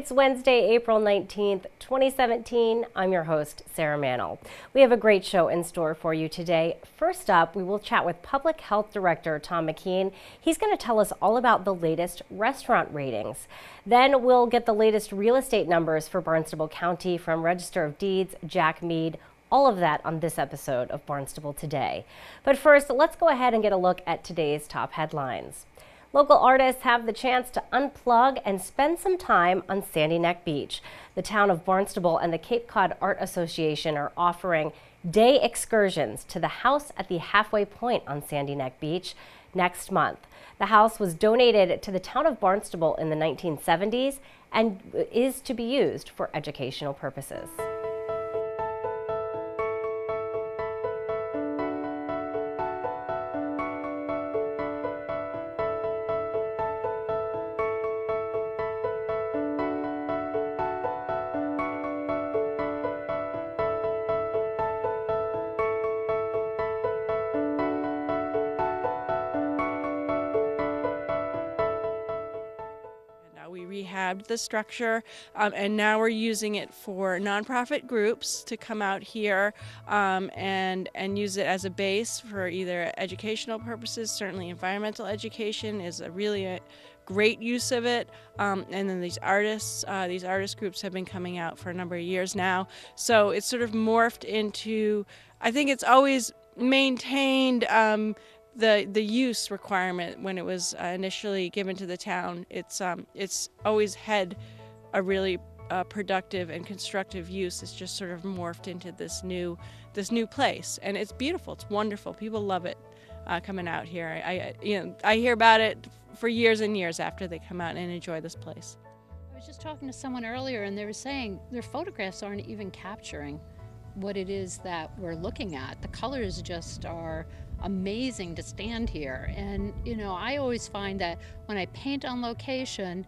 It's Wednesday, April 19th, 2017. I'm your host, Sarah Mantle. We have a great show in store for you today. First up, we will chat with Public Health Director Tom McKean. He's going to tell us all about the latest restaurant ratings. Then we'll get the latest real estate numbers for Barnstable County from Register of Deeds, Jack Mead. All of that on this episode of Barnstable Today. But first, let's go ahead and get a look at today's top headlines. Local artists have the chance to unplug and spend some time on Sandy Neck Beach. The town of Barnstable and the Cape Cod Art Association are offering day excursions to the house at the halfway point on Sandy Neck Beach next month. The house was donated to the town of Barnstable in the 1970s and is to be used for educational purposes. We rehabbed the structure and now we're using it for nonprofit groups to come out here and use it as a base for either educational purposes. Certainly environmental education is a great use of it, and then these artist groups have been coming out for a number of years now, so it's sort of morphed into, I think it's always maintained the use requirement when it was initially given to the town. It's always had a really productive and constructive use. It's just sort of morphed into this new place, and it's beautiful. It's wonderful. People love it coming out here. I hear about it for years and years after they come out and enjoy this place. I was just talking to someone earlier, and they were saying their photographs aren't even capturing what it is that we're looking at. The colors just are amazing to stand here. And I always find that when I paint on location,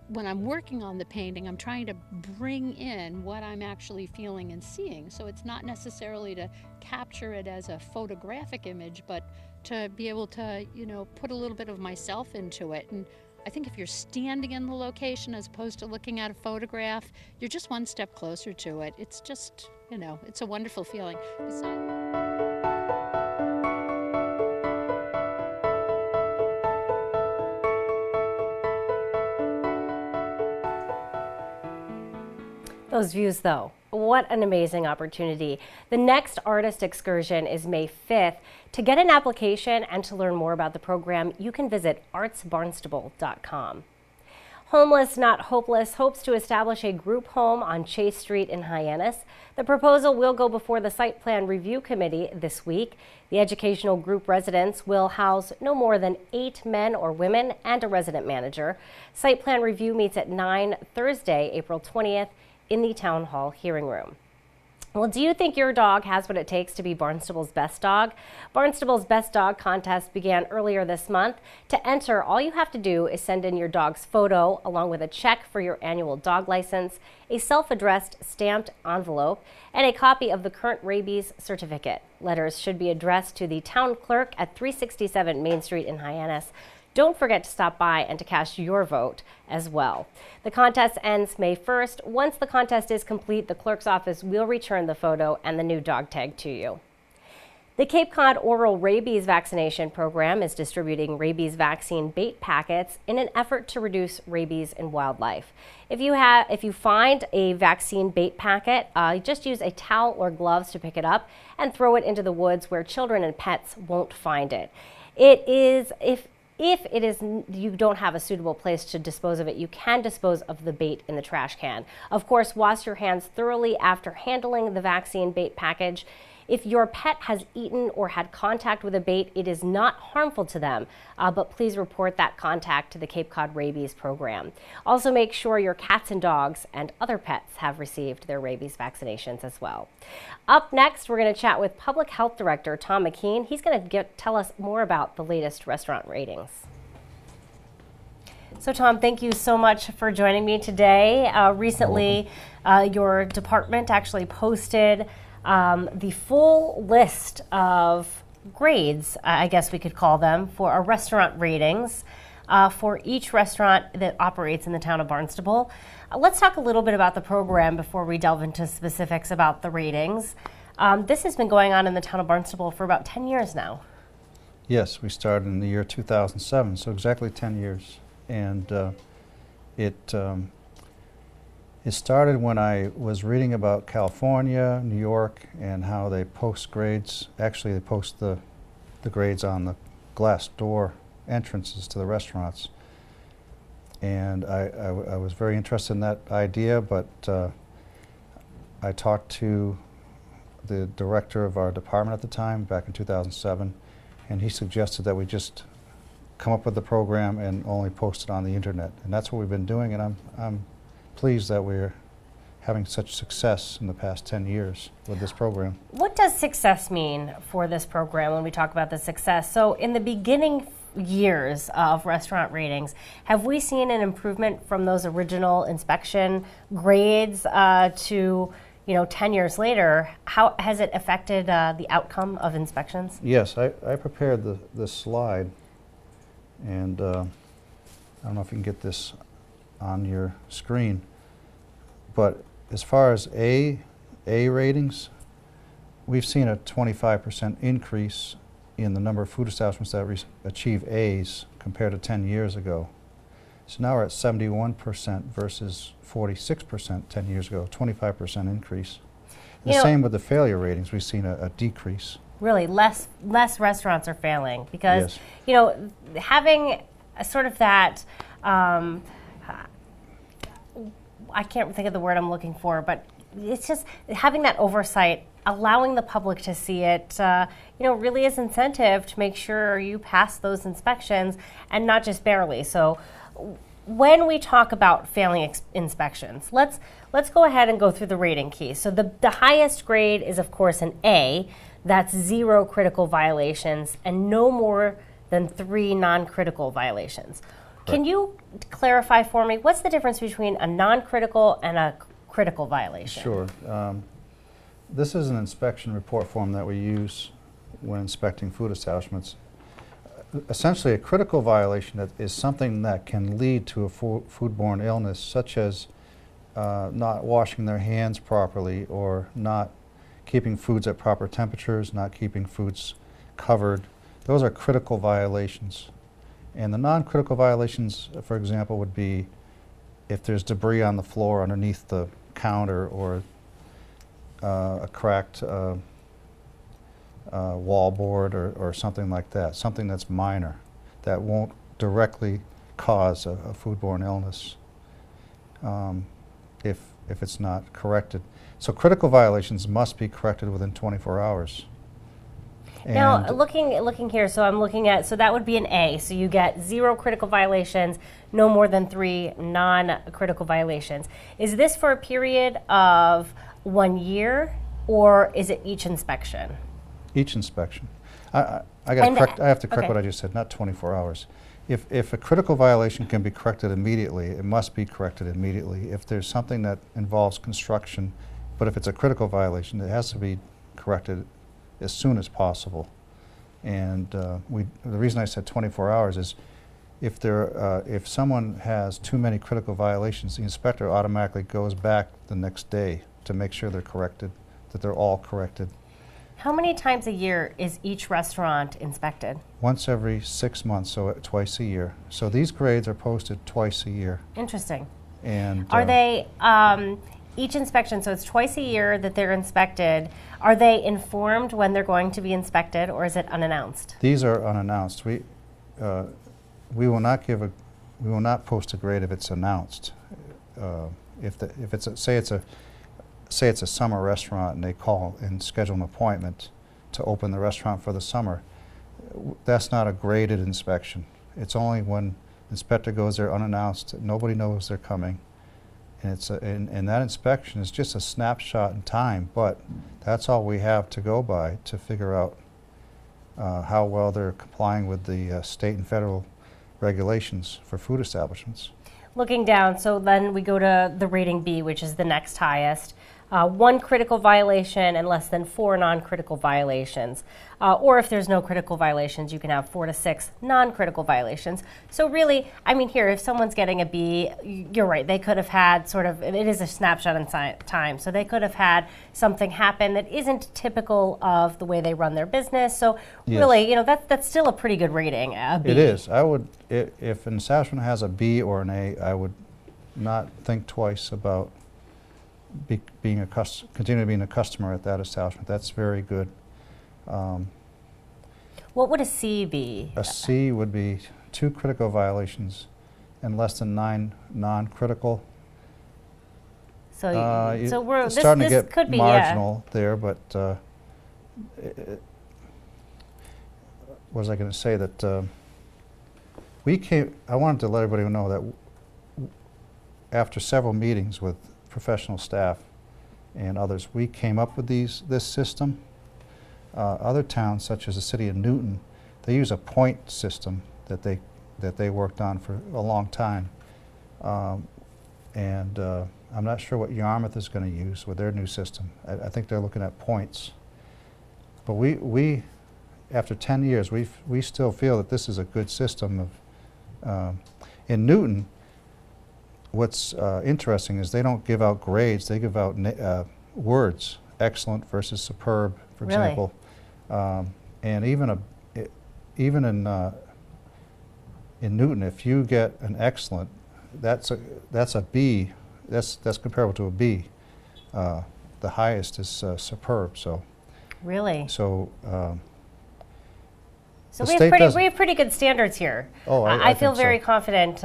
when I'm working on the painting, I'm trying to bring in what I'm actually feeling and seeing. So it's not necessarily to capture it as a photographic image, but to be able to put a little bit of myself into it. And I think if you're standing in the location as opposed to looking at a photograph, you're just one step closer to it. It's just, it's a wonderful feeling. Those views, though, what an amazing opportunity. The next artist excursion is May 5th. To get an application and to learn more about the program, you can visit artsbarnstable.com. Homeless Not Hopeless hopes to establish a group home on Chase Street in Hyannis. The proposal will go before the Site Plan Review Committee this week. The educational group residents will house no more than 8 men or women and a resident manager. Site Plan Review meets at 9 Thursday, April 20th in the Town Hall hearing room. Well, do you think your dog has what it takes to be Barnstable's best dog? Barnstable's Best Dog contest began earlier this month. To enter, all you have to do is send in your dog's photo along with a check for your annual dog license, a self-addressed stamped envelope, and a copy of the current rabies certificate. Letters should be addressed to the town clerk at 367 Main Street in Hyannis. Don't forget to stop by and to cast your vote as well. The contest ends May 1st. Once the contest is complete, the clerk's office will return the photo and the new dog tag to you. The Cape Cod Oral Rabies Vaccination Program is distributing rabies vaccine bait packets in an effort to reduce rabies in wildlife. If you find a vaccine bait packet, just use a towel or gloves to pick it up and throw it into the woods where children and pets won't find it. If you don't have a suitable place to dispose of it, you can dispose of the bait in the trash can. Of course, wash your hands thoroughly after handling the vaccine bait package. If your pet has eaten or had contact with a bait, it is not harmful to them, but please report that contact to the Cape Cod Rabies Program. Also make sure your cats and dogs and other pets have received their rabies vaccinations as well. Up next, we're going to chat with Public Health Director Tom McKean. He's going to tell us more about the latest restaurant ratings. So Tom, thank you so much for joining me today. Recently, your department actually posted the full list of grades, I guess we could call them, for our restaurant ratings. for each restaurant that operates in the town of Barnstable. Let's talk a little bit about the program before we delve into specifics about the ratings. This has been going on in the town of Barnstable for about 10 years now. Yes, we started in the year 2007, so exactly 10 years. And it started when I was reading about California, New York, and how they post grades. Actually, they post the grades on the glass door entrances to the restaurants. And I was very interested in that idea, but I talked to the director of our department at the time, back in 2007, and he suggested that we just come up with the program and only post it on the internet. And that's what we've been doing, and I'm pleased that we're having such success in the past 10 years with this program. What does success mean for this program when we talk about the success? So in the beginning years of restaurant ratings, have we seen an improvement from those original inspection grades to 10 years later? How has it affected the outcome of inspections? Yes, I prepared this slide, and I don't know if you can get this on your screen, but as far as A ratings, we've seen a 25% increase in the number of food establishments that achieve A's compared to 10 years ago. So now we're at 71% versus 46% 10 years ago, 25% increase. The same with the failure ratings, we've seen a decrease. Really, less restaurants are failing because, Yes. Having a sort of that, I can't think of the word I'm looking for, but it's just having that oversight, allowing the public to see it, really is incentive to make sure you pass those inspections and not just barely. So when we talk about failing inspections, let's go ahead and go through the rating keys. So the highest grade is, of course, an A. That's 0 critical violations and no more than 3 non-critical violations. Correct. Can you clarify for me, what's the difference between a non-critical and a critical violation? Sure. This is an inspection report form that we use when inspecting food establishments. Essentially, a critical violation is something that can lead to a foodborne illness, such as not washing their hands properly, or not keeping foods at proper temperatures, not keeping foods covered. Those are critical violations. And the non-critical violations, for example, would be if there's debris on the floor underneath the counter, or a cracked wall board, or something like that, something that's minor, that won't directly cause a foodborne illness if it's not corrected. So critical violations must be corrected within 24 hours. Now, looking here, so I'm looking at, so that would be an A. So you get 0 critical violations, no more than 3 non-critical violations. Is this for a period of 1 year, or is it each inspection? Each inspection. I have to correct what I just said, not 24 hours. If a critical violation can be corrected immediately, it must be corrected immediately. If there's something that involves construction, but if it's a critical violation, it has to be corrected as soon as possible. And the reason I said 24 hours is if someone has too many critical violations, the inspector automatically goes back the next day to make sure they're corrected, that they're all corrected. How many times a year is each restaurant inspected? Once every 6 months, so twice a year. So these grades are posted twice a year. Interesting. And are they each inspection, so it's twice a year that they're inspected, are they informed when they're going to be inspected, or is it unannounced? These are unannounced. We will not post a grade if it's announced. If it's say it's a summer restaurant and they call and schedule an appointment to open the restaurant for the summer, that's not a graded inspection. It's only when the inspector goes there unannounced, nobody knows they're coming. And that inspection is just a snapshot in time, but that's all we have to go by to figure out how well they're complying with the state and federal regulations for food establishments. Looking down, so then we go to the rating B, which is the next highest. 1 critical violation and less than 4 non-critical violations. Or if there's no critical violations, you can have 4 to 6 non-critical violations. So really, I mean, here, if someone's getting a B, you're right, they could have had sort of, it is a snapshot in time, so they could have had something happen that isn't typical of the way they run their business. So really, that's still a pretty good rating, a B. It is. I would, if an establishment has a B or an A, I would not think twice about continuing being a customer at that establishment. That's very good. What would a C be? A C would be 2 critical violations and less than 9 non-critical. So, so we're it's starting this to get could be marginal there, but what was I going to say? That I wanted to let everybody know that after several meetings with professional staff and others, we came up with this system. Other towns, such as the city of Newton, they use a point system that they worked on for a long time, and I'm not sure what Yarmouth is going to use with their new system. I think they're looking at points. But we after 10 years, we still feel that this is a good system. In Newton, what's interesting is they don't give out grades, they give out words, excellent versus superb, for example. And even in Newton, if you get an excellent, that's a B, that's comparable to a B. The highest is superb. So really. So So we have pretty good standards here. Oh, I feel think so. very confident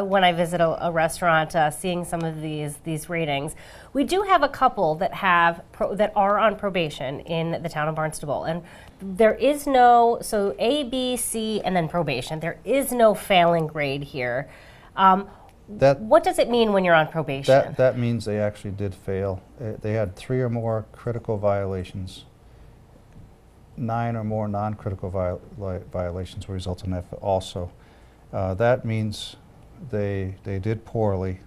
when I visit a restaurant, seeing some of these ratings. We do have a couple that are on probation in the town of Barnstable, and there is no A, B, C, and then probation. There is no failing grade here. What does it mean when you're on probation? That means they actually did fail. They had 3 or more critical violations. 9 or more non-critical violations will result in F also. That means they did poorly.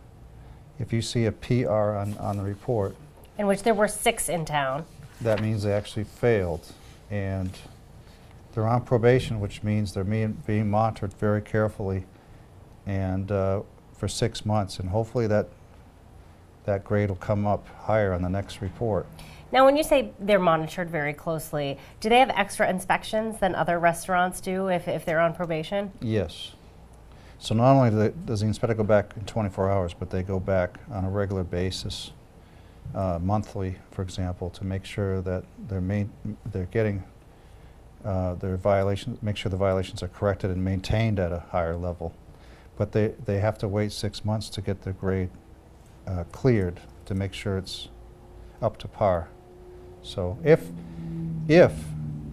If you see a PR on the report, in which there were 6 in town, that means they actually failed. And they're on probation, which means they're being monitored very carefully and for 6 months. And hopefully that grade will come up higher on the next report. now, when you say they're monitored very closely, do they have extra inspections than other restaurants do if they're on probation? Yes. So not only does the inspector go back in 24 hours, but they go back on a regular basis, monthly, for example, to make sure that they're getting their violations, make sure the violations are corrected and maintained at a higher level. But they have to wait 6 months to get their grade cleared to make sure it's up to par. So if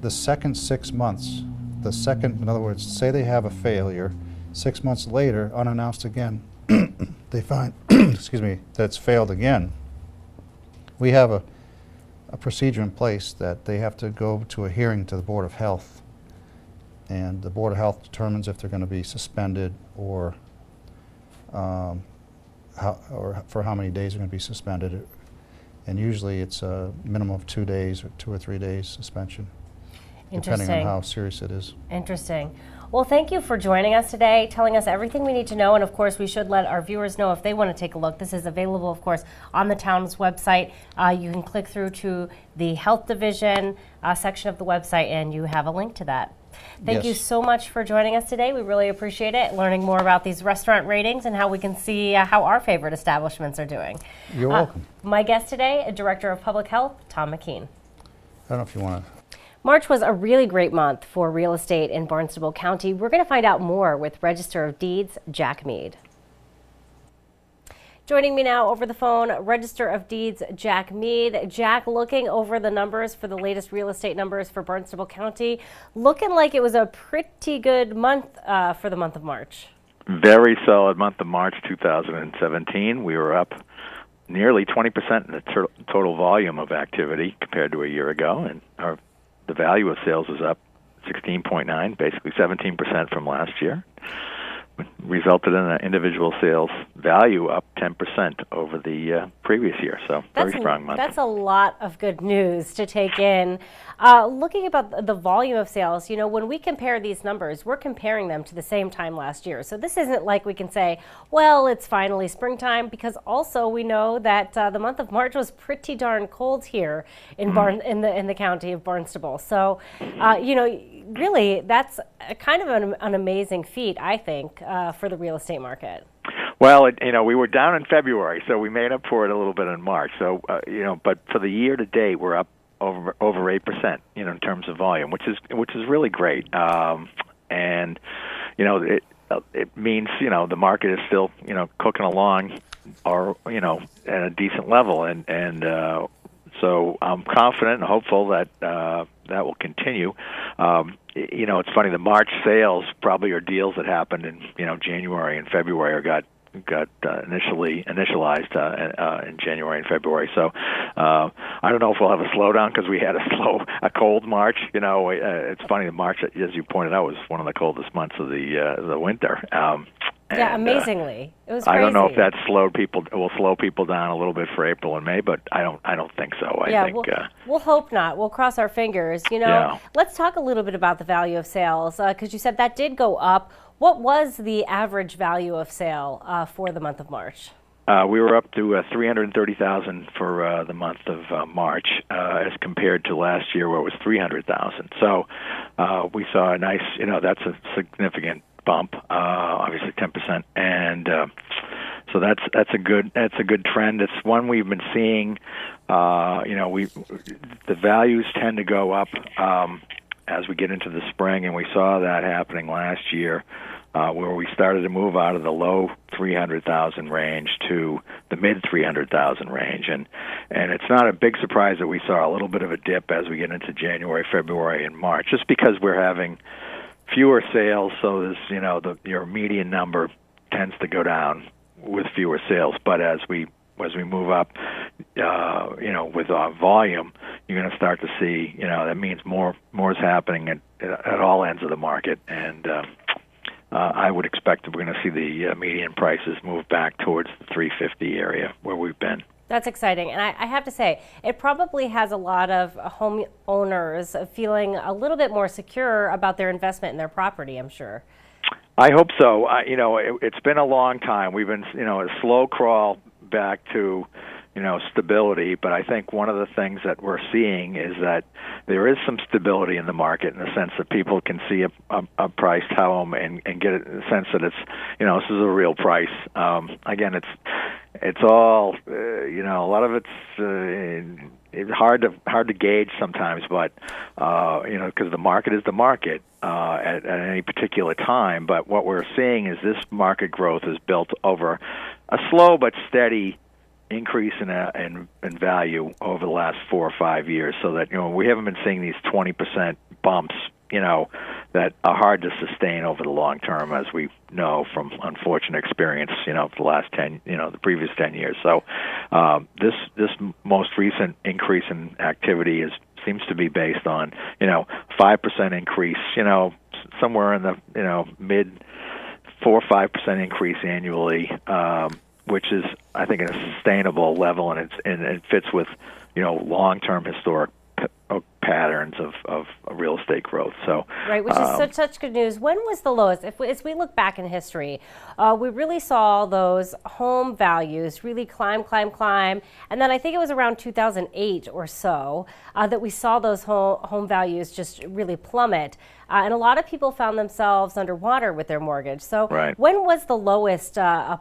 the second 6 months, in other words, say they have a failure, 6 months later, unannounced again, they find, excuse me, that it's failed again, we have a procedure in place that they have to go to a hearing to the Board of Health, and the Board of Health determines if they're going to be suspended or for how many days they're going to be suspended. And usually it's a minimum of 2 days or 2 or 3 days suspension, depending on how serious it is. Interesting. Well, thank you for joining us today, telling us everything we need to know, and of course we should let our viewers know if they want to take a look. This is available, of course, on the town's website. You can click through to the Health Division section of the website and you have a link to that. Thank you so much for joining us today. We really appreciate it, learning more about these restaurant ratings and how we can see how our favorite establishments are doing. You're welcome. My guest today, Director of Public Health, Tom McKean. I don't know if you want to... March was a really great month for real estate in Barnstable County. We're going to find out more with Register of Deeds, Jack Mead. Joining me now over the phone, Register of Deeds, Jack Mead. Jack, looking over the numbers for the latest real estate numbers for Barnstable County, looking like it was a pretty good month for the month of March. Very solid month of March 2017. We were up nearly 20% in the total volume of activity compared to a year ago, and the value of sales is up 16.9, basically 17% from last year. resulted in an individual sales value up 10% over the previous year. So very strong month. That's a lot of good news to take in. Looking about the volume of sales, you know, when we compare these numbers, we're comparing them to the same time last year. So this isn't like we can say, well, it's finally springtime, because also we know that the month of March was pretty darn cold here in in the county of Barnstable. So, you know, really, that's kind of an amazing feat, I think, for the real estate market. Well, you know, we were down in February, so we made up for it a little bit in March. So, you know, but for the year to date, we're up over 8%, you know, in terms of volume, which is really great. And you know, it means, you know, the market is still, you know, cooking along, or, you know, at a decent level, and so I'm confident and hopeful that that will continue. You know, it's funny, the March sales probably are deals that happened in, you know, January and February, or got initialized in January and February. So I don't know if we'll have a slowdown, because we had a cold March. You know, it's funny, March, as you pointed out, was one of the coldest months of the winter. Yeah, amazingly, it was crazy. I don't know if that will slow people down a little bit for April and May, but I don't think so. I think we'll hope not. We'll cross our fingers. You know, let's talk a little bit about the value of sales, because you said that did go up. What was the average value of sale for the month of March? We were up to $330,000 for the month of March, as compared to last year, where it was $300,000. So we saw a nice, you know, that's a significant bump, obviously 10%, and so that's a good trend. It's one we've been seeing. You know, the values tend to go up as we get into the spring, and we saw that happening last year, where we started to move out of the low 300,000 range to the mid 300,000 range, and it's not a big surprise that we saw a little bit of a dip as we get into January, February, and March, just because we're having fewer sales. So there's, you know, your median number tends to go down with fewer sales, but as we move up, you know, with volume, you're going to start to see, you know, that means more is happening at all ends of the market, and I would expect that we're going to see the median prices move back towards the 350 area where we've been. That's exciting, and I have to say, it probably has a lot of home owners feeling a little bit more secure about their investment in their property, I'm sure. I hope so. You know, it's been a long time. We've been, you know, a slow crawl back to, you know, stability, but I think one of the things that we're seeing is that there is some stability in the market, in the sense that people can see a priced home and get a sense that it's, you know, this is a real price. Again, it's all, you know, a lot of it's hard to gauge sometimes, but you know, because the market is the market at any particular time. But what we're seeing is this market growth is built over a slow but steady increase in value over the last 4 or 5 years, so that, you know, we haven't been seeing these 20% bumps, you know, that are hard to sustain over the long term, as we know from unfortunate experience, you know, for the last 10, you know, the previous 10 years. So this most recent increase in activity seems to be based on, you know, 5% increase, you know, somewhere in the, you know, mid 4 or 5% increase annually, which is, I think, at a sustainable level, and it fits with, you know, long-term historic patterns of real estate growth. So right, which is such good news. When was the lowest? As we look back in history, we really saw those home values really climb, and then I think it was around 2008 or so that we saw those home values just really plummet, and a lot of people found themselves underwater with their mortgage. So when was the lowest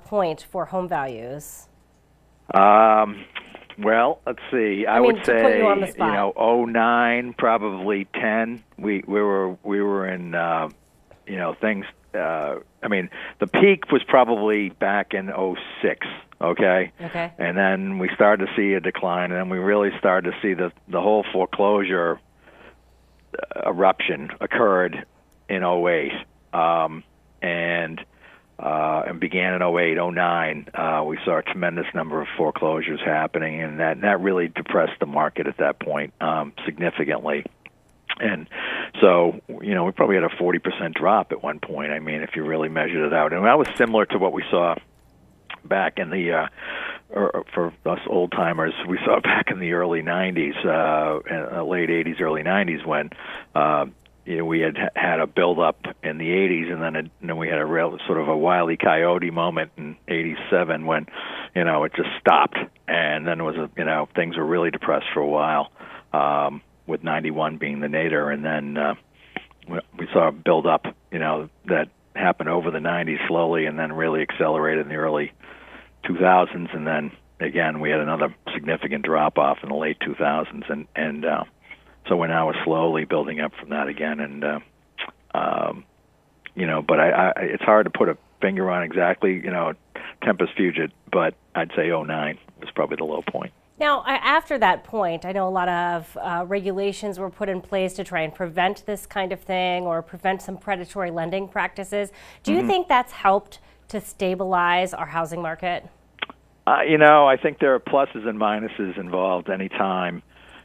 point for home values? Well, let's see. I would say, you know, 09, probably 10. We were in, you know, things. I mean, the peak was probably back in 06. Okay. And then we started to see a decline, and then we really started to see the whole foreclosure eruption occurred in 08, and began in 08, 09. We saw a tremendous number of foreclosures happening, and that really depressed the market at that point significantly. And so, you know, we probably had a 40% drop at one point. I mean, if you really measured it out. And that was similar to what we saw back in the, or for us old timers, we saw back in the early 90s, late 80s, early 90s when, you know, we had a build up in the 80s, and then we had a real sort of a Wile E. Coyote moment in 87 when, you know, it just stopped. And then it was, you know, things were really depressed for a while. With 91 being the nadir, and then we saw a build-up, you know, that happened over the 90s slowly and then really accelerated in the early 2000s, and then, again, we had another significant drop-off in the late 2000s, and so we're now slowly building up from that again, and, you know, but it's hard to put a finger on exactly, you know, Tempest Fugit, but I'd say '09 was probably the low point. Now, after that point, I know a lot of regulations were put in place to try and prevent this kind of thing or prevent some predatory lending practices. Do you think that's helped to stabilize our housing market? You know, I think there are pluses and minuses involved anytime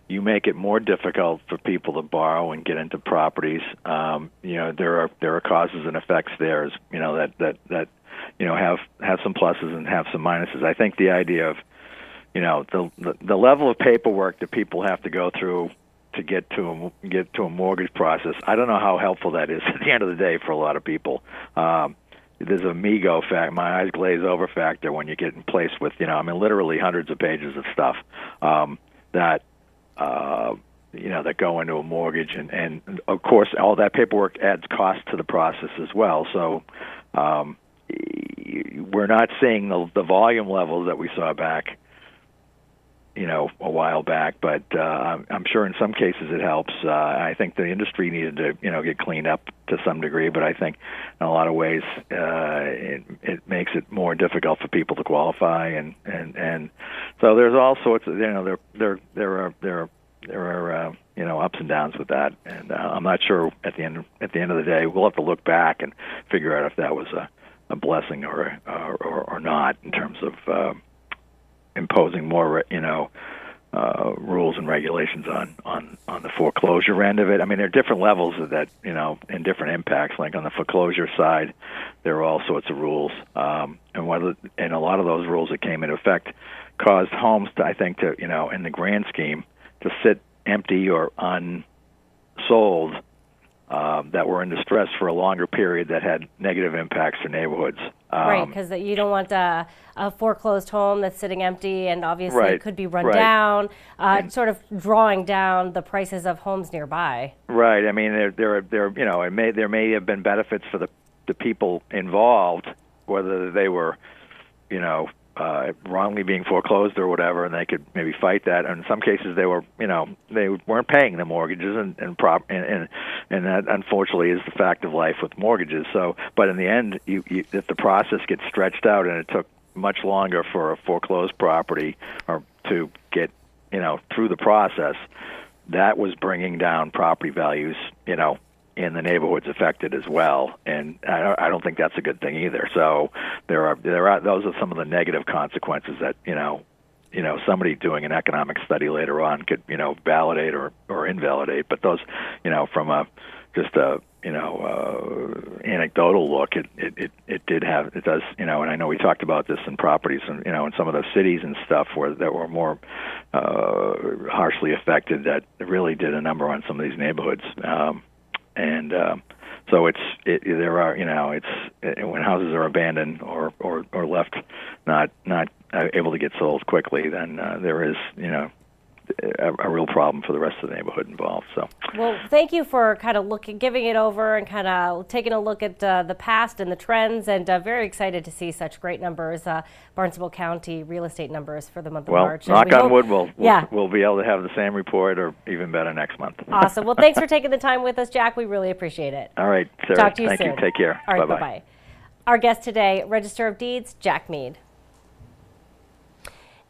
you make it more difficult for people to borrow and get into properties. You know, there are causes and effects there, you know, that you know, have some pluses and have some minuses. I think the idea of, you know, the level of paperwork that people have to go through to get to a mortgage process, I don't know how helpful that is at the end of the day for a lot of people. There's a amigo fact, my eyes glaze over factor when you get in place with, you know, I mean, literally hundreds of pages of stuff that you know, that go into a mortgage, and of course all that paperwork adds cost to the process as well. So we're not seeing the volume levels that we saw back, you know, a while back, but I'm sure in some cases it helps. I think the industry needed to, you know, get cleaned up to some degree, but I think in a lot of ways it makes it more difficult for people to qualify, and so there's all sorts of, you know, there are you know, ups and downs with that, and I'm not sure at the end of the day we'll have to look back and figure out if that was a blessing or not in terms of imposing more, you know, rules and regulations on the foreclosure end of it. I mean, there are different levels of that, you know, and different impacts. Like on the foreclosure side, there are all sorts of rules, and a lot of those rules that came into effect caused homes to, I think, to, you know, in the grand scheme, to sit empty or unsold that were in distress for a longer period that had negative impacts to neighborhoods. Right, because you don't want a foreclosed home that's sitting empty and obviously Right, it could be run right. down, sort of drawing down the prices of homes nearby. Right. I mean, there you know, there may have been benefits for the people involved, whether they were, you know, wrongly being foreclosed or whatever, and they could maybe fight that. And in some cases, they were, you know, they weren't paying the mortgages, and that unfortunately is the fact of life with mortgages. So, but in the end, if the process gets stretched out and it took much longer for a foreclosed property or to get, you know, through the process, that was bringing down property values, you know, in the neighborhoods affected as well, and I don't think that's a good thing either. So there are those are some of the negative consequences that, you know, somebody doing an economic study later on could, you know, validate or invalidate. But those, you know, from just a you know anecdotal look, it does, you know, and I know we talked about this in properties and, you know, in some of the cities and stuff that were more harshly affected, that really did a number on some of these neighborhoods. And so there are, you know, when houses are abandoned or left not able to get sold quickly, then there is, you know, a real problem for the rest of the neighborhood involved. So, well, thank you for kind of giving it over and kind of taking a look at the past and the trends, and very excited to see such great numbers, Barnstable County real estate numbers for the month of March. Knock on wood, we'll be able to have the same report or even better next month. Awesome. Well, thanks for taking the time with us, Jack. We really appreciate it. All right, Sarah. Talk to you soon. Thank you. Take care. All right, bye-bye. Bye-bye. Our guest today, Register of Deeds, Jack Mead.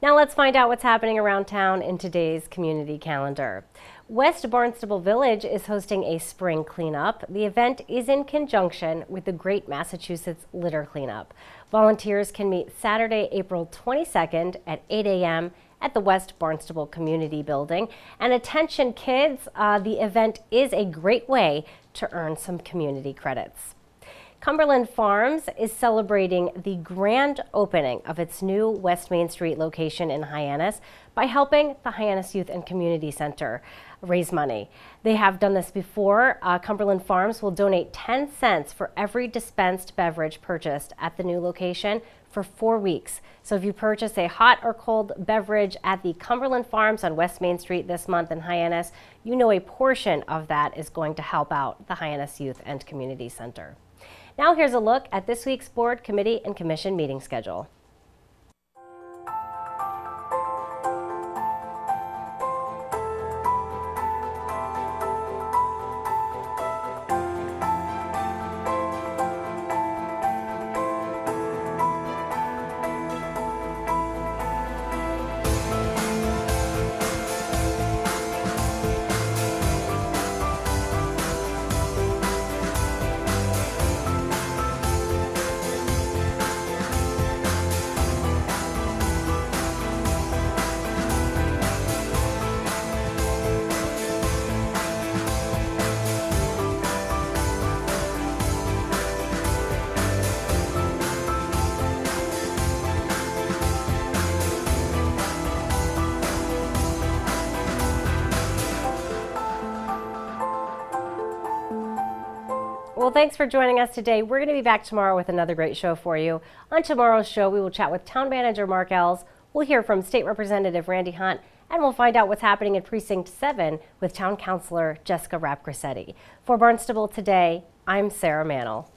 Now let's find out what's happening around town in today's community calendar. West Barnstable Village is hosting a spring cleanup. The event is in conjunction with the Great Massachusetts Litter Cleanup. Volunteers can meet Saturday, April 22nd at 8 a.m. at the West Barnstable Community Building. And attention kids, the event is a great way to earn some community credits. Cumberland Farms is celebrating the grand opening of its new West Main Street location in Hyannis by helping the Hyannis Youth and Community Center raise money. They have done this before. Cumberland Farms will donate 10 cents for every dispensed beverage purchased at the new location for 4 weeks. So if you purchase a hot or cold beverage at the Cumberland Farms on West Main Street this month in Hyannis, you know a portion of that is going to help out the Hyannis Youth and Community Center. Now here's a look at this week's board, committee, and commission meeting schedule. Well, thanks for joining us today. We're going to be back tomorrow with another great show for you. On tomorrow's show, we will chat with Town Manager Mark Ells. We'll hear from State Representative Randy Hunt, and we'll find out what's happening in Precinct 7 with Town Councilor Jessica Rapp-Grissetti. For Barnstable Today, I'm Sarah Mannel.